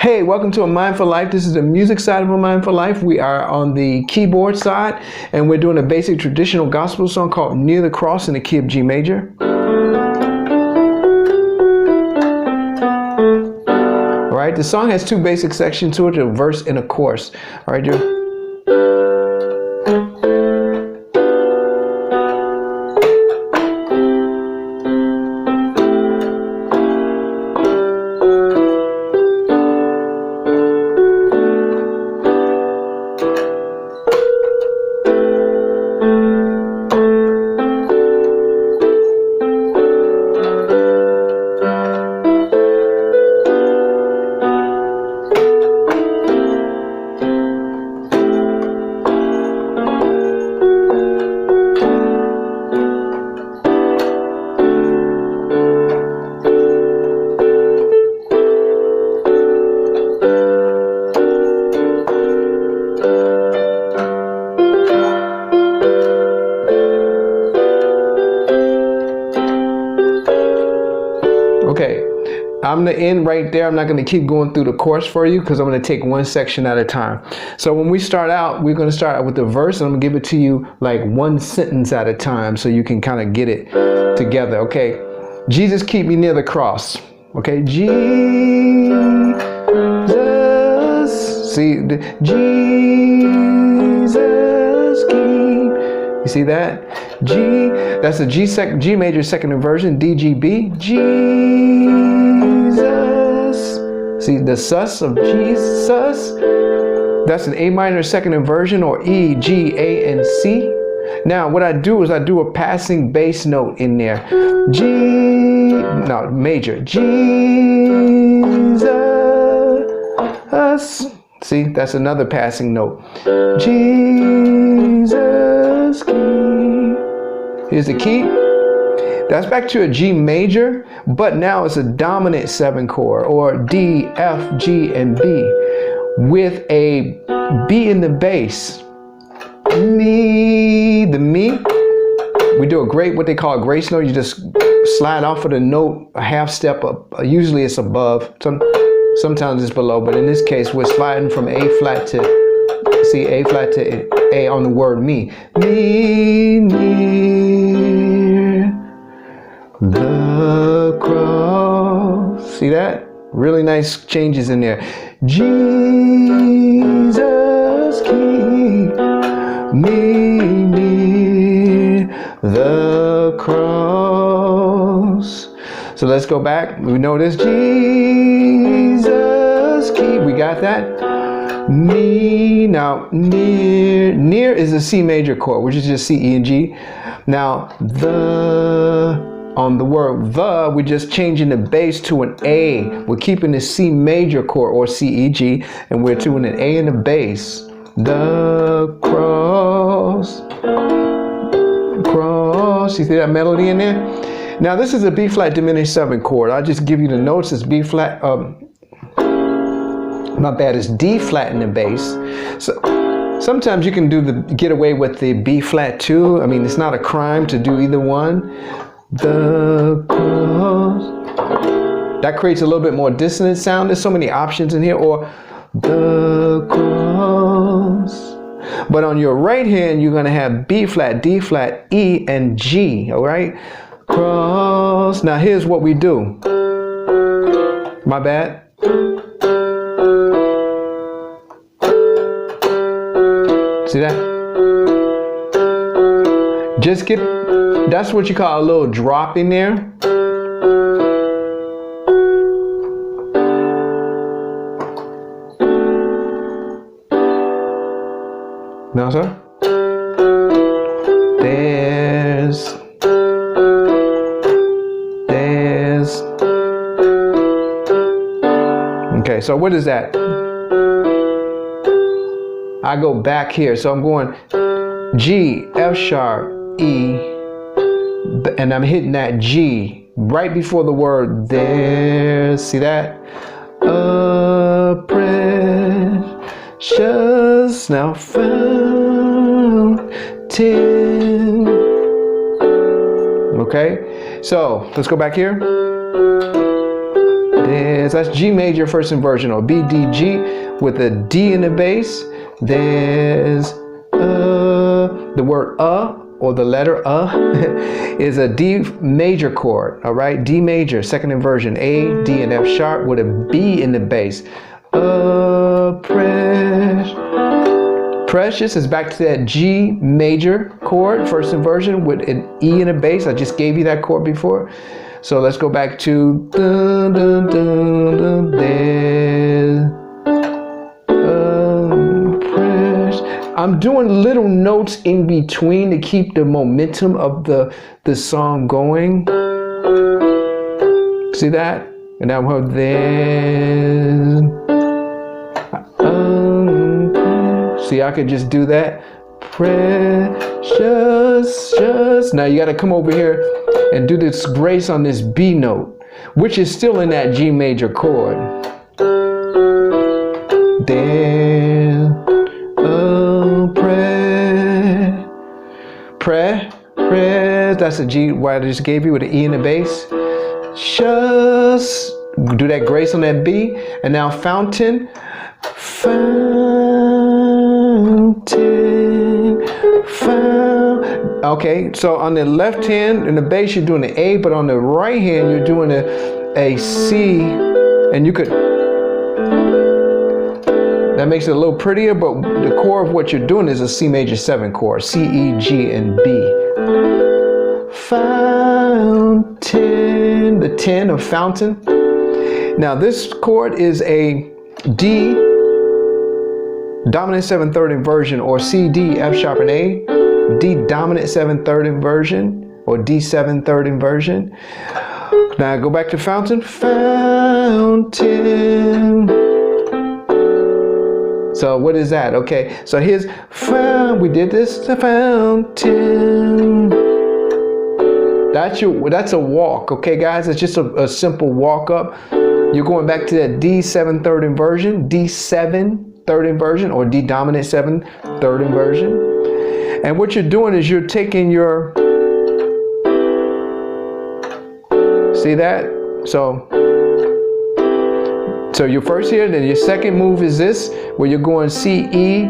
Hey, welcome to A Mindful Life. This is the music side of A Mindful Life. We are on the keyboard side, and we're doing a basic traditional gospel song called Near the Cross in the key of G major. All right, the song has two basic sections to it, a verse and a chorus. All right, Joe? Okay, I'm going to end right there. I'm not going to keep going through the chorus for you because I'm going to take one section at a time. So when we start out, we're going to start out with the verse, and I'm going to give it to you like one sentence at a time so you can kind of get it together. Okay, Jesus, keep me near the cross. Okay, Jesus, see, Jesus, keep. You see that? G, that's a G major second inversion, D, G, B. Jesus. See the sus of Jesus? That's an A minor second inversion, or E, G, A, and C. Now what I do is I do a passing bass note in there. G, no, major. Jesus. See, that's another passing note. Jesus, key. Here's the key. That's back to a G major, but now it's a dominant 7 chord, or D, F, G, and B, with a B in the bass. Me, the me. We do what they call a grace note. You just slide off of the note a half step up. Usually it's above. Sometimes it's below, but in this case, we're sliding from A flat to C, A flat to A on the word me. Me, near the cross. See that? Really nice changes in there. Jesus, keep me near the cross. So let's go back. We know this. Jesus, keep. We got that. Me. Now, near is a C major chord, which is just C, E, and G. Now, on the word the, we're just changing the bass to an A. We're keeping the C major chord, or C, E, G, and we're doing an A in the bass. The cross. Cross. You see that melody in there? Now, this is a B flat diminished 7 chord. I'll just give you the notes. It's B flat. My bad, it's D flat in the bass. So sometimes you can get away with the B flat too. I mean, it's not a crime to do either one. The cross. That creates a little bit more dissonant sound. There's so many options in here. Or the cross. But on your right hand, you're going to have B flat, D flat, E, and G. All right? Cross. Now here's what we do. My bad. See that? Just get, that's what you call a little drop in there. Now, sir? There's. Okay, so what is that? I go back here, so I'm going G, F sharp, E, and I'm hitting that G right before the word there. See that? Precious now found 10. Okay, so let's go back here. That's G major first inversion, or B, D, G with a D in the bass. There's the word or the letter is a D major chord, all right? D major, second inversion, A, D, and F sharp with a B in the bass. Precious is back to that G major chord, first inversion with an E in the bass. I just gave you that chord before. So let's go back to dun, dun, dun, dun, there. I'm doing little notes in between to keep the momentum of the song going. See that? And now we're there. See, I could just do that. Precious. Now you got to come over here and do this grace on this B note, which is still in that G major chord. There, that's a G what I just gave you with an E in the bass. Just do that grace on that B, and now fountain. Okay, so on the left hand in the bass you're doing the A, but on the right hand you're doing a C, and you could, that makes it a little prettier, but the core of what you're doing is a C major 7 chord, C, E, G, and B. Fountain, the 10 of fountain. Now this chord is a D dominant 7/3 inversion, or C, D, F sharp, and A. D dominant 7/3 inversion, or D 7/3 inversion. Now go back to fountain. Fountain. So what is that? Okay, so here's we did this. The fountain. That's a walk. Okay, guys, it's just a simple walk up. You're going back to that D 7/3 inversion, D 7/3 inversion, or D dominant 7/3 inversion. And what you're doing is you're taking your, see that? So you're first here, then your second move is this, where you're going C, E,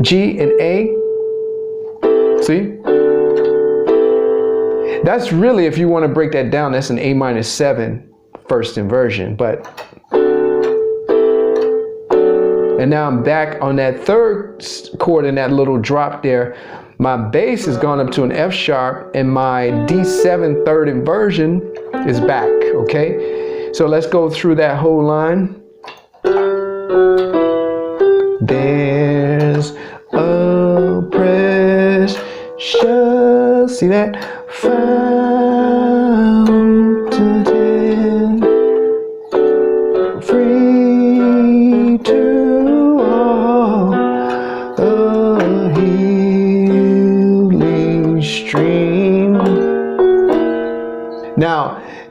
G, and A. See? That's really, if you want to break that down, that's an A minor 7 first inversion, but. And now I'm back on that third chord in that little drop there. My bass has gone up to an F sharp, and my D7 third inversion is back, okay? So let's go through that whole line. There's a precious, see that? Fountain, free to all, a healing stream.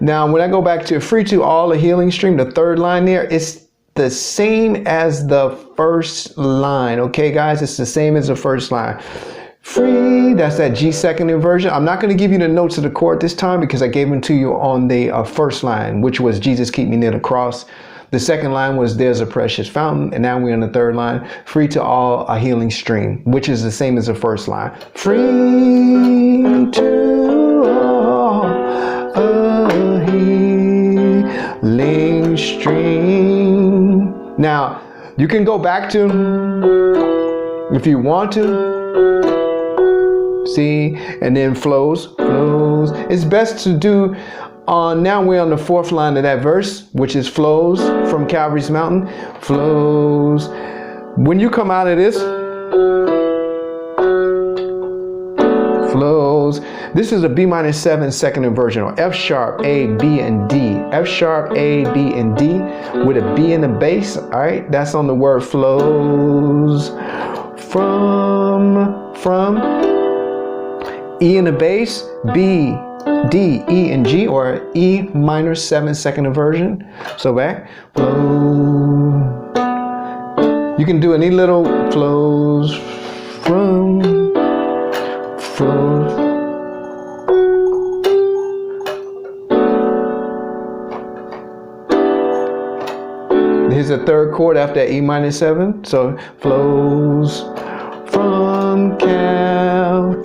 Now when I go back to free to all, a healing stream, the third line there, it's the same as the first line. Okay, guys, it's the same as the first line. Free, that's that G second inversion. I'm not going to give you the notes of the chord this time because I gave them to you on the first line, which was Jesus keep me near the cross. The second line was there's a precious fountain, and now we're on the third line, free to all, a healing stream, which is the same as the first line. Free to all, a healing stream. Now, you can go back to, if you want to, see, and then flows. It's best to do now we're on the fourth line of that verse, which is flows from Calvary's mountain. Flows. When you come out of this, flows. This is a B minor 7 second inversion, or F sharp, A, B, and D. F sharp, A, B, and D with a B in the bass. All right, that's on the word flows. From E in the bass, B, D, E, and G, or E minor 7 second inversion. So back, flow. You can do any little flows from, flows. Here's the third chord after that E minor 7. So flows from Calvaries.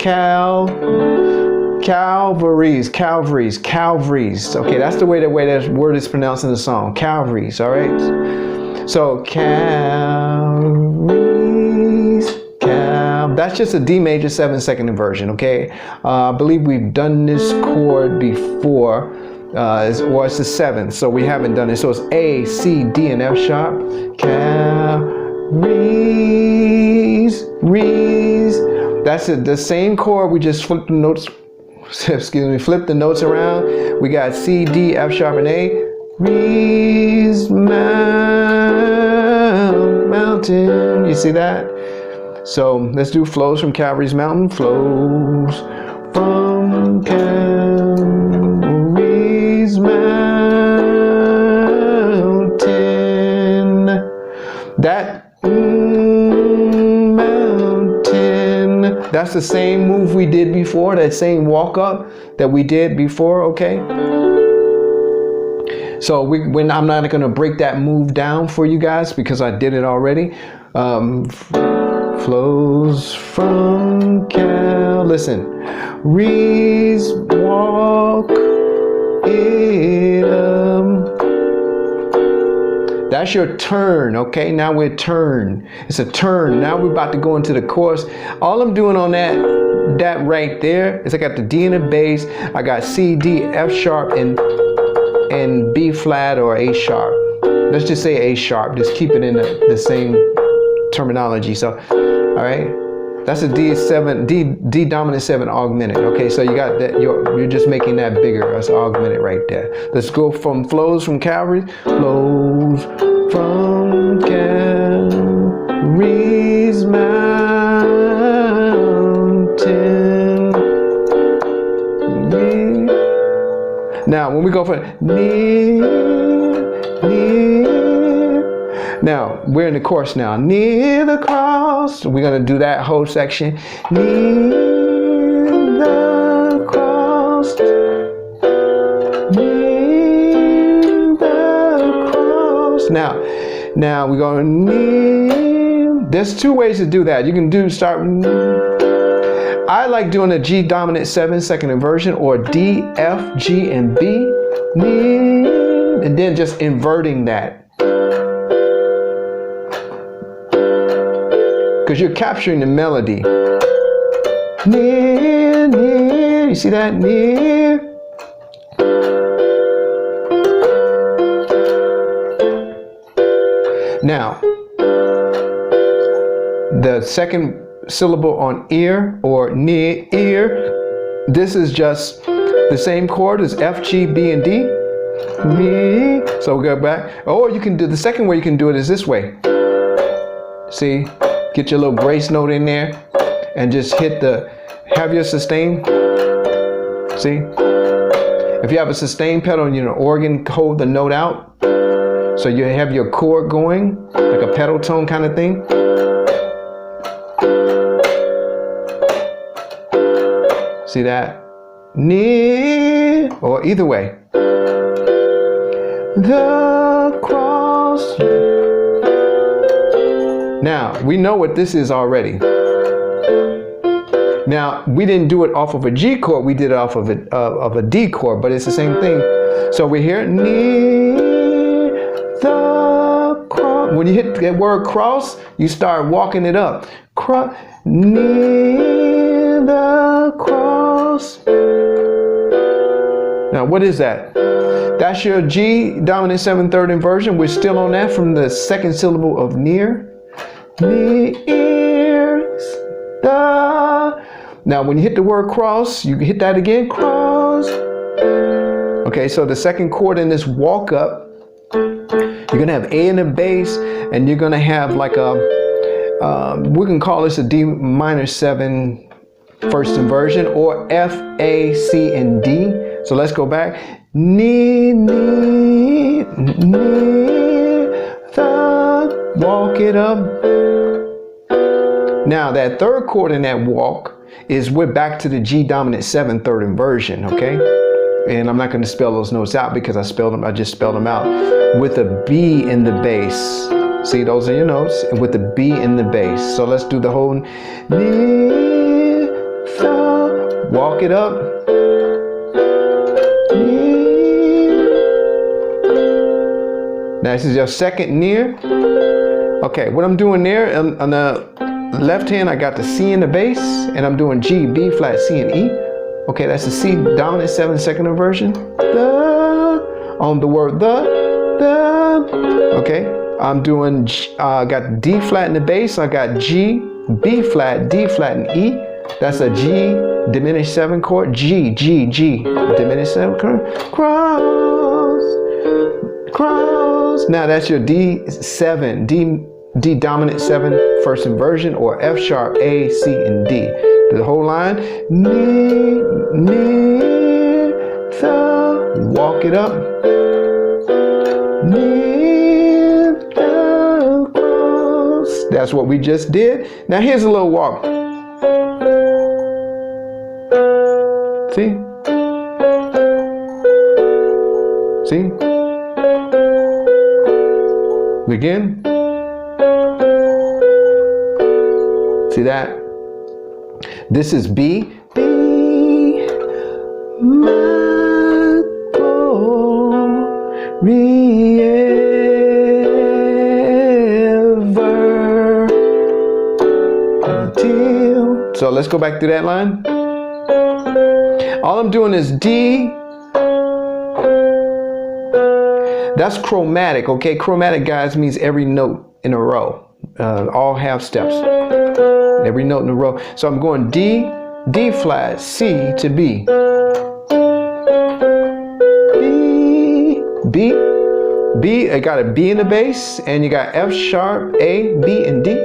Okay, that's the way that word is pronounced in the song. Calvaries, all right? So Calvaries, that's just a D major 7/2 inversion, okay? I believe we've done this chord before, or it's the 7th, so we haven't done it. So it's A, C, D, and F sharp. Calvaries, that's it, the same chord. We just flipped the notes. Flip the notes around. We got C, D, F sharp, and A. Rees mountain. You see that? So let's do flows from Calvary's mountain. Flows from Calvary's mountain. That that's the same move we did before, that same walk up that we did before, okay? So I'm not going to break that move down for you guys because I did it already. Flows from listen. Rees walk it That's your turn, okay? Now we're turn. It's a turn. Now we're about to go into the chorus. All I'm doing on that right there is I got the D in the bass, I got C, D, F sharp, and B flat or A sharp. Let's just say A sharp. Just keep it in the same terminology. So, all right. That's a D7, D dominant 7 augmented. Okay, so you got that. You're just making that bigger. That's augmented right there. Let's go from flows from Calvary. Flows from Calvary's mountain. Now, when we go for near. Now, we're in the chorus now. Near the cross. We're going to do that whole section. Near the cross. Near the cross. Now we're going near. There's two ways to do that. You can start. I like doing a G dominant 7/2 inversion, or D, F, G, and B. Near, and then just inverting that. Because you're capturing the melody. Near, near, you see that? Near. Now, the second syllable on ear or near ear, this is just the same chord as F, G, B, and D. Me. So we'll go back. Or you can do, the second way you can do it is this way. See? Get your little grace note in there and just have your sustain. See? If you have a sustain pedal and your organ, hold the note out. So you have your chord going, like a pedal tone kind of thing. See that? Near, or either way. The cross. Now, we know what this is already. Now, we didn't do it off of a G chord, we did it off of a D chord, but it's the same thing. So we're here, near the cross. When you hit that word cross, you start walking it up. Near the cross. Now, what is that? That's your G dominant 7/3 inversion. We're still on that from the second syllable of near. Near the. Now, when you hit the word cross, you hit that again. Cross. Okay, so the second chord in this walk up, you're gonna have A in the bass, and you're gonna have like a. We can call this a D minor 7 first inversion, or F, A, C, and D. So let's go back. Near the, walk it up. Now that third chord in that walk is we're back to the G dominant 7/3 inversion, okay? And I'm not going to spell those notes out because I just spelled them out with a B in the bass. See, those are your notes with the B in the bass. So let's do the whole walk it up. Now this is your second near. Okay, what I'm doing there on the left hand, I got the C in the bass, and I'm doing G, B flat, C, and E. Okay, that's the C dominant 7 second inversion. On the word the. Okay, I'm doing I got D flat in the bass. I got G, B flat, D flat, and E. That's a G diminished 7 chord. G, diminished 7 chord. Cross. Now that's your D7, D dominant 7 first inversion, or F sharp, A, C, and D. The whole line. Walk it up. That's what we just did. Now here's a little walk. See? See? Again. See that? This is B. B, my glory ever until. So let's go back to that line. All I'm doing is D. That's chromatic, okay? Chromatic, guys, means every note in a row. All half steps. Every note in a row. So I'm going D, D flat, C to B. B, B, I got a B in the bass, and you got F sharp, A, B, and D.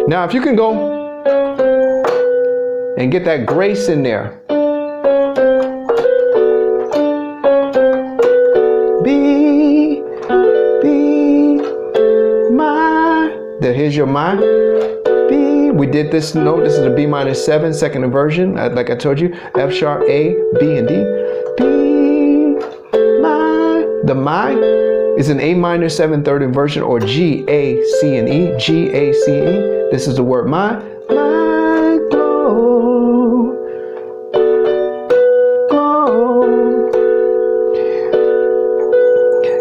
Now if you can go and get that grace in there. B, B, my. Here's your my. B. We did this note. This is a B minor 7 second inversion. Like I told you, F sharp, A, B, and D. B, my. The my is an A minor 7 third inversion, or G, A, C, and E. G, A, C, E. This is the word my. My glow.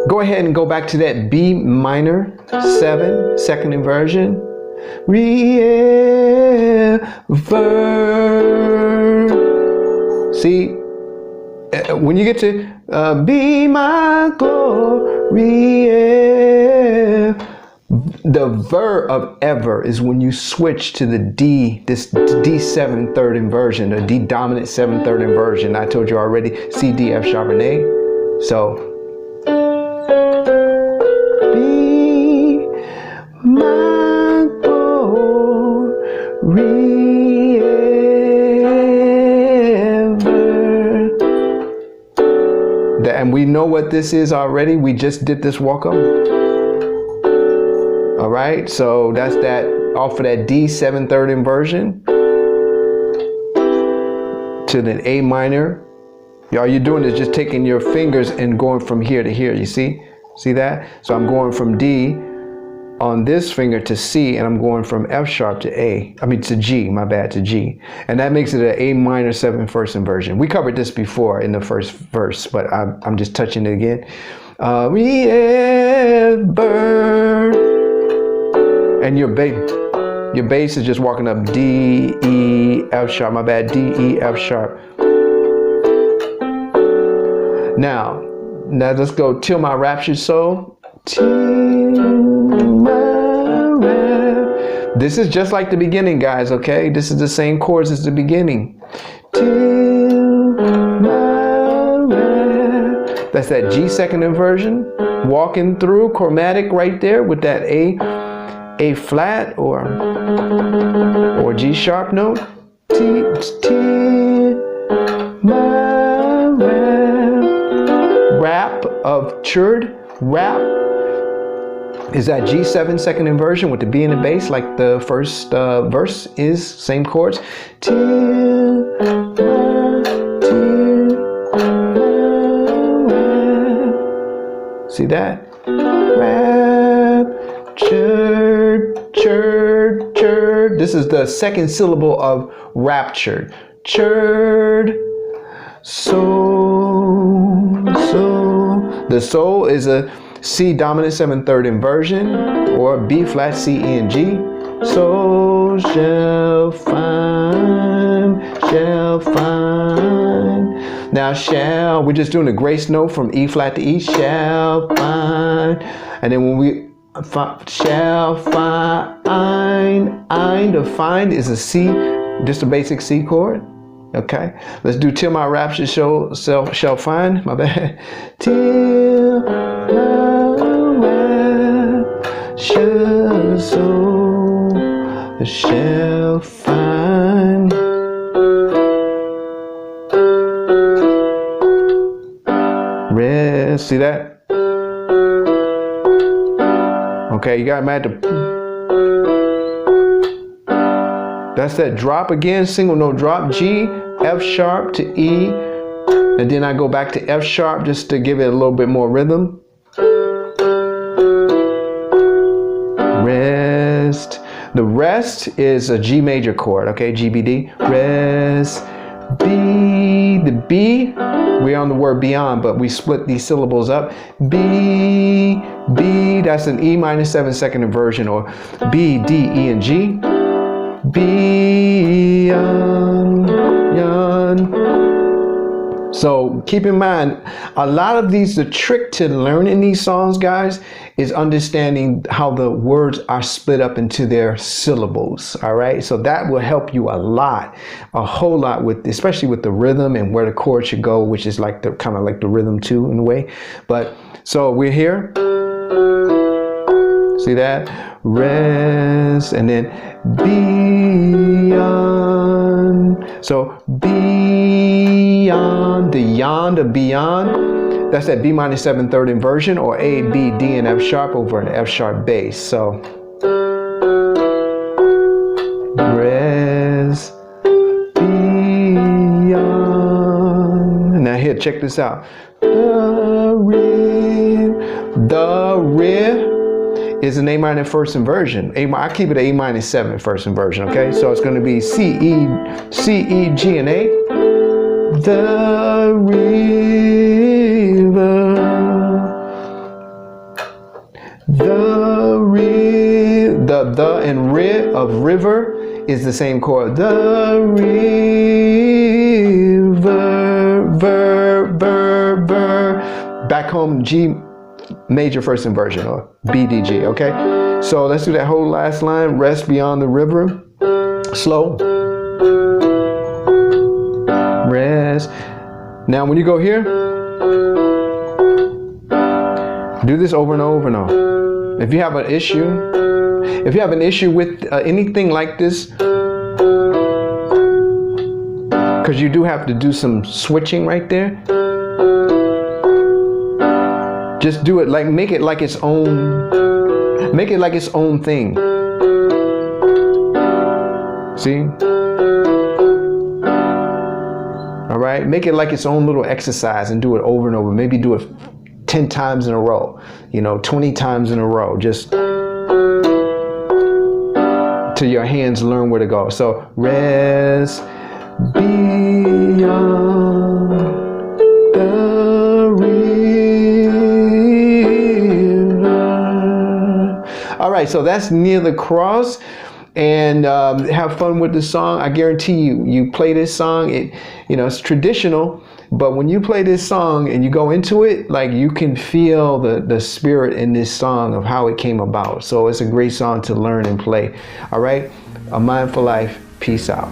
Go ahead and go back to that B minor 7 second inversion. See, when you get to be my glory, the ver of ever is when you switch to the D, this D7 third inversion, the D dominant 7 third inversion. I told you already, C, D, F sharp, and A. So, be my glory ever. And we know what this is already. We just did this walk up. All right, so that's that off of that D7 third inversion to the A minor. All you're doing is just taking your fingers and going from here to here. You see? See that? So I'm going from D on this finger to C, and I'm going from F sharp to to G, my bad, to G. And that makes it an A minor 7 first inversion. We covered this before in the first verse, but I'm just touching it again. And your bass is just walking up D, E, F sharp, my bad, D, E, F sharp. Now let's go till my raptured soul. Till my This is just like the beginning, guys, okay? This is the same chords as the beginning. Till my That's that G second inversion. Walking through chromatic right there with that A flat or G sharp note. T, my rap of churd, rap is that G7 second inversion with the B in the bass, like the first verse is, same chords. Till my See that? Raptured, churd, churd. This is the second syllable of raptured. Churd, soul, soul. The soul is a C dominant 7/3 inversion, or B flat C E and G. Soul shall find, shall find. Now shall, we're just doing a grace note from E flat to E. Shall find, and then when we shall find, the find is a C, just a basic C chord. Okay, let's do till my rapture shall find. My bad. Till my rapture soul shall find. Rest. See that? Okay, you got mad to. That's that drop again, single note drop. G, F sharp to E, and then I go back to F sharp just to give it a little bit more rhythm. Rest. The rest is a G major chord, okay, GBD. Rest. B, the B, we're on the word beyond, but we split these syllables up. B, B, that's an E minor 7 second inversion, or B, D, E, and G. Beyond, beyond. So keep in mind, a lot of these, the trick to learning these songs, guys, is understanding how the words are split up into their syllables. All right, so that will help you a lot, a whole lot, with especially with the rhythm and where the chord should go, which is like the kind of like the rhythm too in a way. But so we're here. See that? Rest, and then beyond. So beyond, the yond of beyond, that's that B minor 7/3 inversion, or A, B, D, and F sharp over an F sharp bass. So rest, beyond. Now here, check this out. The re is an A minor first inversion. I keep it A minor 7 first inversion, okay? So it's going to be C, E, G, and A. The river. The and ri of river is the same chord. The river, ver. Back home, G major first inversion, or BDG, okay? So let's do that whole last line. Rest beyond the river. Slow. Rest. Now when you go here, do this over and over and over. If you have an issue with anything like this, because you do have to do some switching right there, just do it like, make it like its own thing. See? All right, make it like its own little exercise and do it over and over. Maybe do it 10 times in a row, 20 times in a row, just till your hands learn where to go. So rest beyond the river. All right, so that's Near the Cross. And have fun with the song. I guarantee you play this song, it's traditional, but when you play this song and you go into it, like, you can feel the spirit in this song of how it came about. So it's a great song to learn and play. All right, A Mindful Life, peace out.